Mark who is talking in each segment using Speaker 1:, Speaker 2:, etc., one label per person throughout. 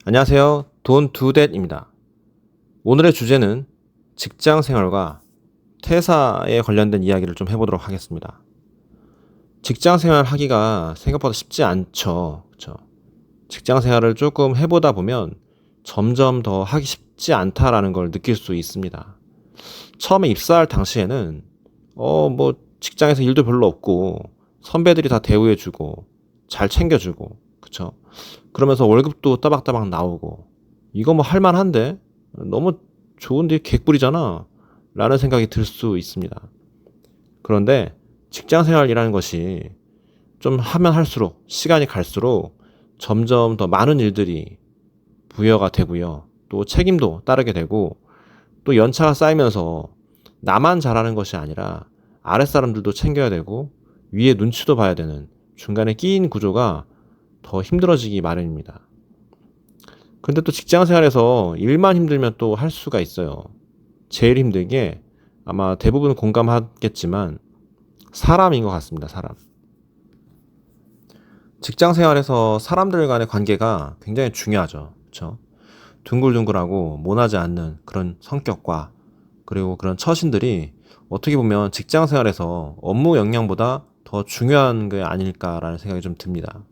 Speaker 1: 안녕하세요. 돈두댓입니다. 오늘의 주제는 직장 생활과 퇴사에 관련된 이야기를 좀 해보도록 하겠습니다. 직장 생활 하기가 생각보다 쉽지 않죠. 그쵸? 직장 생활을 조금 해보다 보면 점점 더 하기 쉽지 않다라는 걸 느낄 수 있습니다. 처음에 입사할 당시에는 직장에서 일도 별로 없고 선배들이 다 대우해주고 잘 챙겨주고 그쵸? 그러면서 월급도 따박따박 나오고 이거 뭐 할만한데 너무 좋은데 개꿀이잖아 라는 생각이 들 수 있습니다. 그런데 직장 생활이라는 것이 좀 하면 할수록 시간이 갈수록 점점 더 많은 일들이 부여가 되고요. 또 책임도 따르게 되고 또 연차가 쌓이면서 나만 잘하는 것이 아니라 아랫사람들도 챙겨야 되고 위에 눈치도 봐야 되는 중간에 끼인 구조가 더 힘들어지기 마련입니다. 근데 또 직장 생활에서 일만 힘들면 또 할 수가 있어요. 제일 힘든 게 아마 대부분 공감하겠지만 사람인 것 같습니다. 사람. 직장 생활에서 사람들 간의 관계가 굉장히 중요하죠. 그렇죠? 둥글둥글하고 모나지 않는 그런 성격과 그리고 그런 처신들이 어떻게 보면 직장 생활에서 업무 역량보다 더 중요한 게 아닐까라는 생각이 좀 듭니다.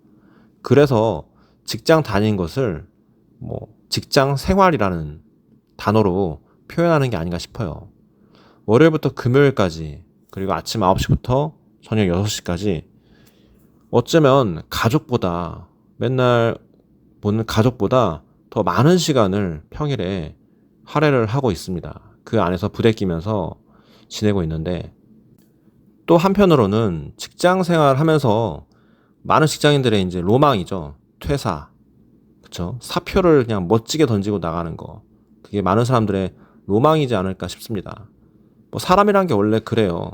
Speaker 1: 그래서 직장 다니는 것을 직장 생활이라는 단어로 표현하는 게 아닌가 싶어요. 월요일부터 금요일까지 그리고 아침 9시부터 저녁 6시까지 어쩌면 가족보다 맨날 보는 가족보다 더 많은 시간을 평일에 할애를 하고 있습니다. 그 안에서 부대끼면서 지내고 있는데 또 한편으로는 직장 생활 하면서 많은 직장인들의 이제 로망이죠. 퇴사. 그쵸? 사표를 그냥 멋지게 던지고 나가는 거. 그게 많은 사람들의 로망이지 않을까 싶습니다. 사람이란 게 원래 그래요.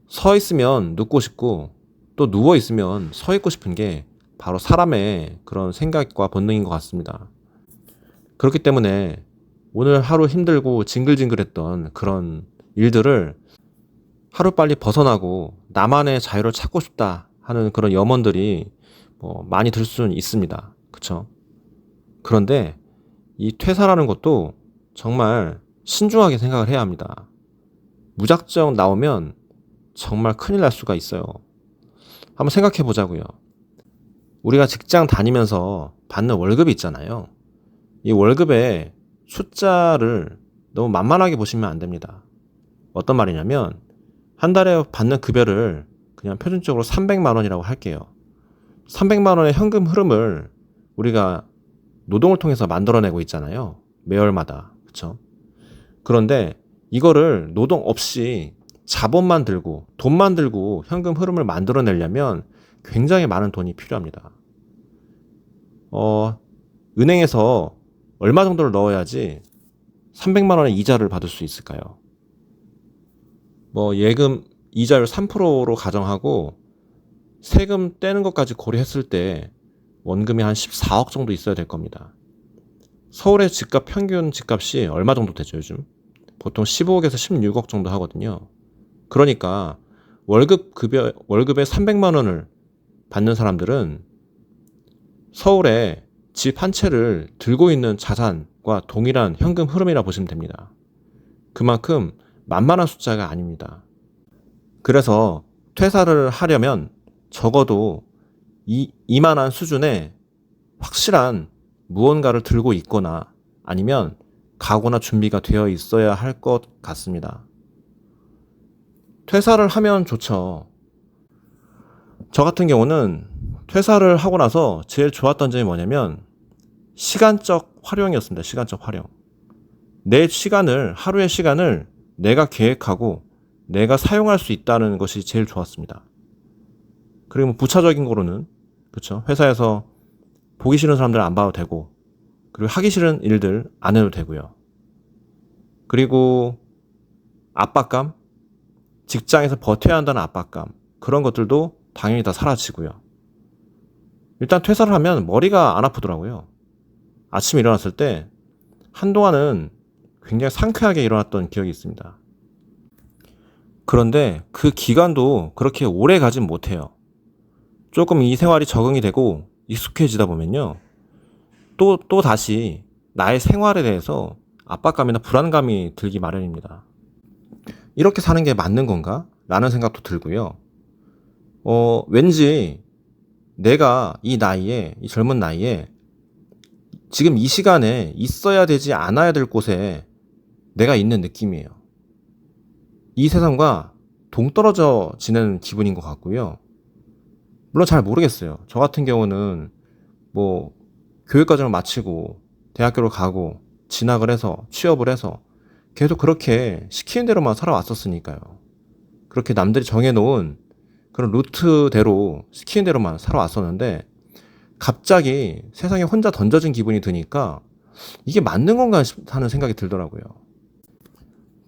Speaker 1: 서 있으면 눕고 싶고 또 누워 있으면 서 있고 싶은 게 바로 사람의 그런 생각과 본능인 것 같습니다. 그렇기 때문에 오늘 하루 힘들고 징글징글했던 그런 일들을 하루빨리 벗어나고 나만의 자유를 찾고 싶다 하는 그런 염원들이 많이 들 수는 있습니다. 그쵸? 그런데 이 퇴사라는 것도 정말 신중하게 생각을 해야 합니다. 무작정 나오면 정말 큰일 날 수가 있어요. 한번 생각해 보자고요. 우리가 직장 다니면서 받는 월급이 있잖아요. 이 월급의 숫자를 너무 만만하게 보시면 안 됩니다. 어떤 말이냐면 한 달에 받는 급여를 그냥 표준적으로 300만 원이라고 할게요. 300만 원의 현금 흐름을 우리가 노동을 통해서 만들어내고 있잖아요. 매월마다. 그렇죠? 그런데 이거를 노동 없이 자본만 들고 돈만 들고 현금 흐름을 만들어내려면 굉장히 많은 돈이 필요합니다. 은행에서 얼마 정도를 넣어야지 300만 원의 이자를 받을 수 있을까요? 예금 이자율 3%로 가정하고 세금 떼는 것까지 고려했을 때 원금이 한 14억 정도 있어야 될 겁니다. 서울의 집값 평균 집값이 얼마 정도 되죠, 요즘? 보통 15억에서 16억 정도 하거든요. 그러니까 월급에 300만 원을 받는 사람들은 서울에 집 한 채를 들고 있는 자산과 동일한 현금 흐름이라 보시면 됩니다. 그만큼 만만한 숫자가 아닙니다. 그래서 퇴사를 하려면 적어도 이만한 수준의 확실한 무언가를 들고 있거나 아니면 각오나 준비가 되어 있어야 할 것 같습니다. 퇴사를 하면 좋죠. 저 같은 경우는 퇴사를 하고 나서 제일 좋았던 점이 뭐냐면 시간적 활용이었습니다. 시간적 활용. 내 시간을, 하루의 시간을 내가 계획하고 내가 사용할 수 있다는 것이 제일 좋았습니다. 그리고 부차적인 거로는 그렇죠. 회사에서 보기 싫은 사람들 안 봐도 되고 그리고 하기 싫은 일들 안 해도 되고요. 그리고 압박감, 직장에서 버텨야 한다는 압박감 그런 것들도 당연히 다 사라지고요. 일단 퇴사를 하면 머리가 안 아프더라고요. 아침에 일어났을 때 한동안은 굉장히 상쾌하게 일어났던 기억이 있습니다. 그런데 그 기간도 그렇게 오래 가진 못해요. 조금 이 생활이 적응이 되고 익숙해지다 보면요. 또 다시 나의 생활에 대해서 압박감이나 불안감이 들기 마련입니다. 이렇게 사는 게 맞는 건가? 라는 생각도 들고요. 왠지 내가 이 나이에, 이 젊은 나이에 지금 이 시간에 있어야 되지 않아야 될 곳에 내가 있는 느낌이에요. 이 세상과 동떨어져 지내는 기분인 것 같고요. 물론 잘 모르겠어요. 저 같은 경우는 뭐 교육과정을 마치고 대학교를 가고 진학을 해서 취업을 해서 계속 그렇게 시키는 대로만 살아왔었으니까요. 그렇게 남들이 정해놓은 그런 루트대로 시키는 대로만 살아왔었는데 갑자기 세상에 혼자 던져진 기분이 드니까 이게 맞는 건가 하는 생각이 들더라고요.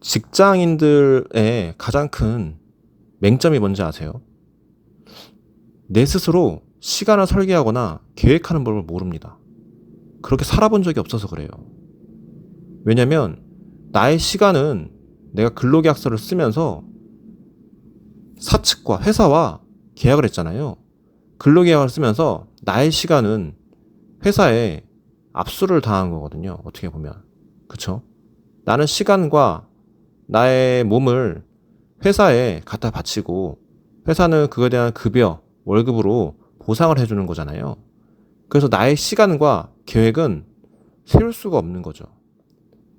Speaker 1: 직장인들의 가장 큰 맹점이 뭔지 아세요? 내 스스로 시간을 설계하거나 계획하는 법을 모릅니다. 그렇게 살아본 적이 없어서 그래요. 왜냐면 나의 시간은 내가 근로계약서를 쓰면서 사측과 회사와 계약을 했잖아요. 근로계약을 쓰면서 나의 시간은 회사에 압수를 당한 거거든요. 어떻게 보면. 그쵸? 나는 시간과 나의 몸을 회사에 갖다 바치고 회사는 그거에 대한 급여, 월급으로 보상을 해주는 거잖아요. 그래서 나의 시간과 계획은 세울 수가 없는 거죠.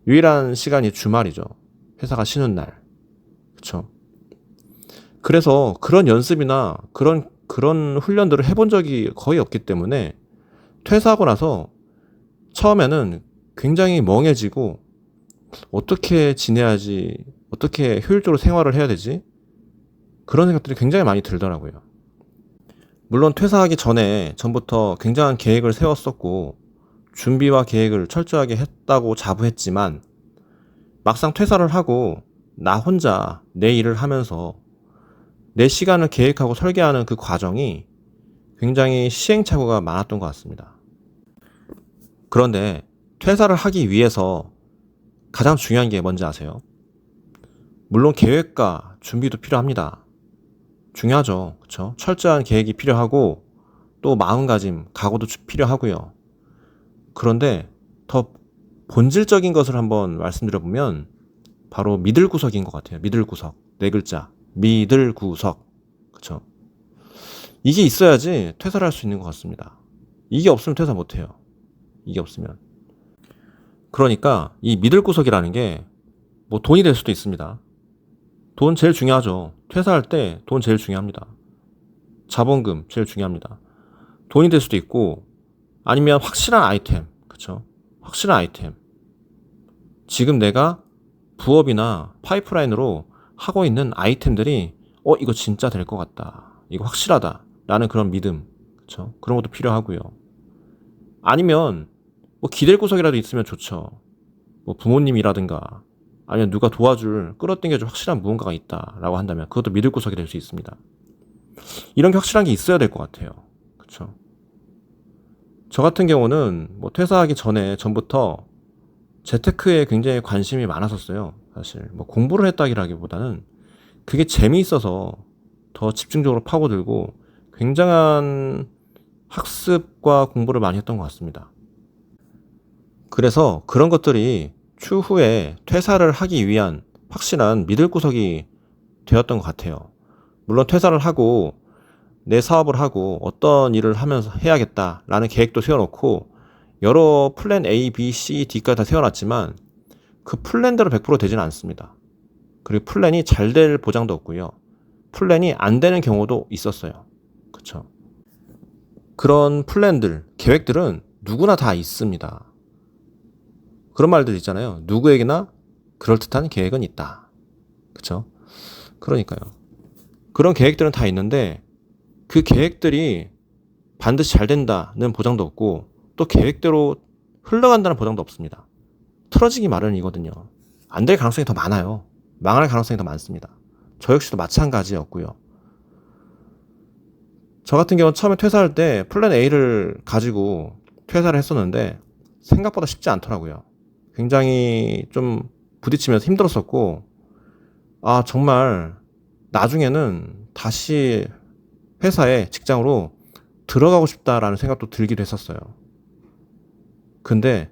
Speaker 1: 유일한 시간이 주말이죠. 회사가 쉬는 날. 그쵸? 그래서 그런 연습이나 그런 훈련들을 해본 적이 거의 없기 때문에 퇴사하고 나서 처음에는 굉장히 멍해지고 어떻게 지내야지, 어떻게 효율적으로 생활을 해야 되지? 그런 생각들이 굉장히 많이 들더라고요. 물론 퇴사하기 전부터 굉장한 계획을 세웠었고 준비와 계획을 철저하게 했다고 자부했지만 막상 퇴사를 하고 나 혼자 내 일을 하면서 내 시간을 계획하고 설계하는 그 과정이 굉장히 시행착오가 많았던 것 같습니다. 그런데 퇴사를 하기 위해서 가장 중요한 게 뭔지 아세요? 물론 계획과 준비도 필요합니다. 중요하죠. 그쵸? 철저한 계획이 필요하고 또 마음가짐, 각오도 필요하고요. 그런데 더 본질적인 것을 한번 말씀드려보면 바로 믿을 구석인 것 같아요. 믿을 구석. 네 글자. 믿을 구석. 그쵸? 이게 있어야지 퇴사를 할 수 있는 것 같습니다. 이게 없으면 퇴사 못해요. 이게 없으면. 그러니까 이 믿을 구석이라는 게 뭐 돈이 될 수도 있습니다. 돈 제일 중요하죠. 퇴사할 때 돈 제일 중요합니다. 자본금 제일 중요합니다. 돈이 될 수도 있고 아니면 확실한 아이템. 그쵸? 확실한 아이템. 지금 내가 부업이나 파이프라인으로 하고 있는 아이템들이 이거 진짜 될 것 같다. 이거 확실하다. 라는 그런 믿음. 그쵸? 그런 것도 필요하고요. 아니면 뭐 기댈 구석이라도 있으면 좋죠. 뭐 부모님이라든가 아니면 누가 도와줄 끌어당겨줄 확실한 무언가가 있다라고 한다면 그것도 믿을 구석이 될 수 있습니다. 이런 게 확실한 게 있어야 될 것 같아요. 그쵸? 저 같은 경우는 뭐 퇴사하기 전부터 재테크에 굉장히 관심이 많았었어요. 사실 뭐 공부를 했다기라기보다는 그게 재미있어서 더 집중적으로 파고들고 굉장한 학습과 공부를 많이 했던 것 같습니다. 그래서 그런 것들이 추후에 퇴사를 하기 위한 확실한 믿을 구석이 되었던 것 같아요. 물론 퇴사를 하고 내 사업을 하고 어떤 일을 하면서 해야겠다라는 계획도 세워놓고 여러 플랜 A, B, C, D까지 다 세워놨지만 그 플랜대로 100% 되지는 않습니다. 그리고 플랜이 잘 될 보장도 없고요. 플랜이 안 되는 경우도 있었어요. 그쵸? 그런 플랜들, 계획들은 누구나 다 있습니다. 그런 말들 있잖아요. 누구에게나 그럴듯한 계획은 있다. 그쵸? 그러니까요. 그런 계획들은 다 있는데 그 계획들이 반드시 잘 된다는 보장도 없고 또 계획대로 흘러간다는 보장도 없습니다. 틀어지기 마련이거든요. 안 될 가능성이 더 많아요. 망할 가능성이 더 많습니다. 저 역시도 마찬가지였고요. 저 같은 경우는 처음에 퇴사할 때 플랜 A를 가지고 퇴사를 했었는데 생각보다 쉽지 않더라고요. 굉장히 좀 부딪히면서 힘들었었고 정말 나중에는 다시 회사에 직장으로 들어가고 싶다라는 생각도 들기도 했었어요. 근데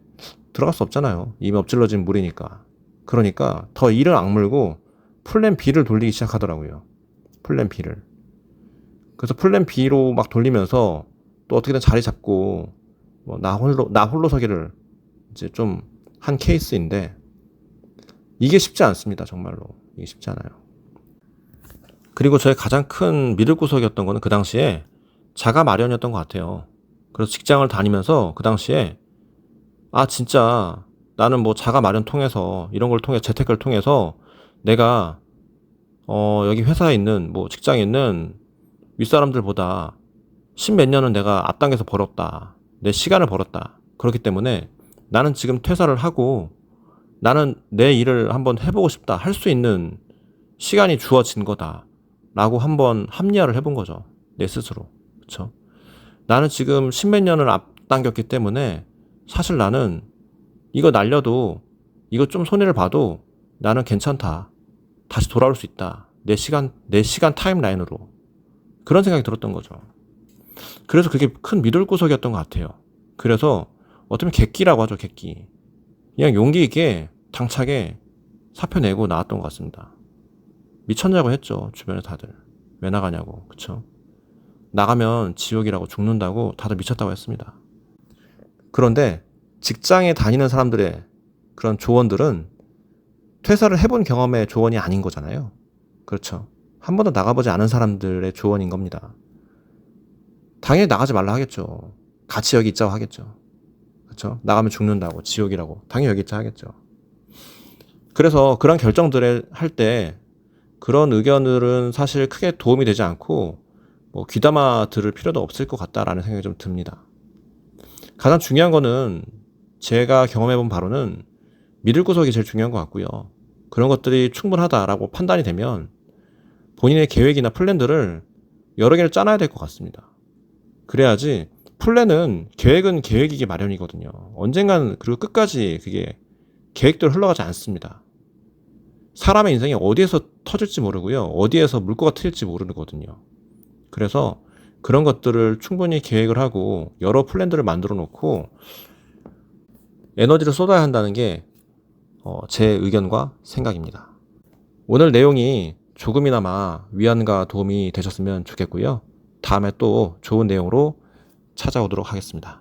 Speaker 1: 들어갈 수 없잖아요. 이미 엎질러진 물이니까. 그러니까 더 이를 악물고 플랜 B를 돌리기 시작하더라고요. 플랜 B를. 그래서 플랜 B로 막 돌리면서 또 어떻게든 자리 잡고 뭐 나 홀로 서기를 이제 좀 한 케이스인데 이게 쉽지 않습니다. 정말로. 이게 쉽지 않아요. 그리고 저의 가장 큰 믿을 구석이었던 거는 그 당시에 자가 마련이었던 것 같아요. 그래서 직장을 다니면서 그 당시에 진짜 나는 뭐 자가 마련 통해서 이런 걸 통해 재테크를 통해서 내가 여기 회사에 있는 뭐 직장에 있는 윗사람들보다 십몇 년은 내가 앞당겨서 벌었다. 내 시간을 벌었다. 그렇기 때문에 나는 지금 퇴사를 하고 나는 내 일을 한번 해보고 싶다. 할 수 있는 시간이 주어진 거다. 라고 한번 합리화를 해본 거죠. 내 스스로. 그쵸? 나는 지금 십몇 년을 앞당겼기 때문에 사실 나는 이거 날려도 이거 좀 손해를 봐도 나는 괜찮다. 다시 돌아올 수 있다. 내 시간 타임라인으로. 그런 생각이 들었던 거죠. 그래서 그게 큰 믿을 구석이었던 것 같아요. 그래서 어쩌면 객기라고 하죠, 객기. 그냥 용기 있게 당차게 사표 내고 나왔던 것 같습니다. 미쳤냐고 했죠, 주변에 다들. 왜 나가냐고, 그쵸? 나가면 지옥이라고 죽는다고 다들 미쳤다고 했습니다. 그런데 직장에 다니는 사람들의 그런 조언들은 퇴사를 해본 경험의 조언이 아닌 거잖아요. 그렇죠. 한 번도 나가보지 않은 사람들의 조언인 겁니다. 당연히 나가지 말라 하겠죠. 같이 여기 있자고 하겠죠. 그렇죠? 나가면 죽는다고, 지옥이라고. 당연히 여기 있자 하겠죠. 그래서 그런 결정들을 할 때 그런 의견들은 사실 크게 도움이 되지 않고 뭐 귀담아 들을 필요도 없을 것 같다라는 생각이 좀 듭니다. 가장 중요한 거는 제가 경험해본 바로는 믿을 구석이 제일 중요한 것 같고요. 그런 것들이 충분하다라고 판단이 되면 본인의 계획이나 플랜들을 여러 개를 짜놔야 될 것 같습니다. 그래야지 계획은 계획이기 마련이거든요. 언젠간 그리고 끝까지 그게 계획대로 흘러가지 않습니다. 사람의 인생이 어디에서 터질지 모르고요. 어디에서 물꼬가 트일지 모르거든요. 그래서 그런 것들을 충분히 계획을 하고 여러 플랜들을 만들어 놓고 에너지를 쏟아야 한다는 게 제 의견과 생각입니다. 오늘 내용이 조금이나마 위안과 도움이 되셨으면 좋겠고요. 다음에 또 좋은 내용으로 찾아오도록 하겠습니다.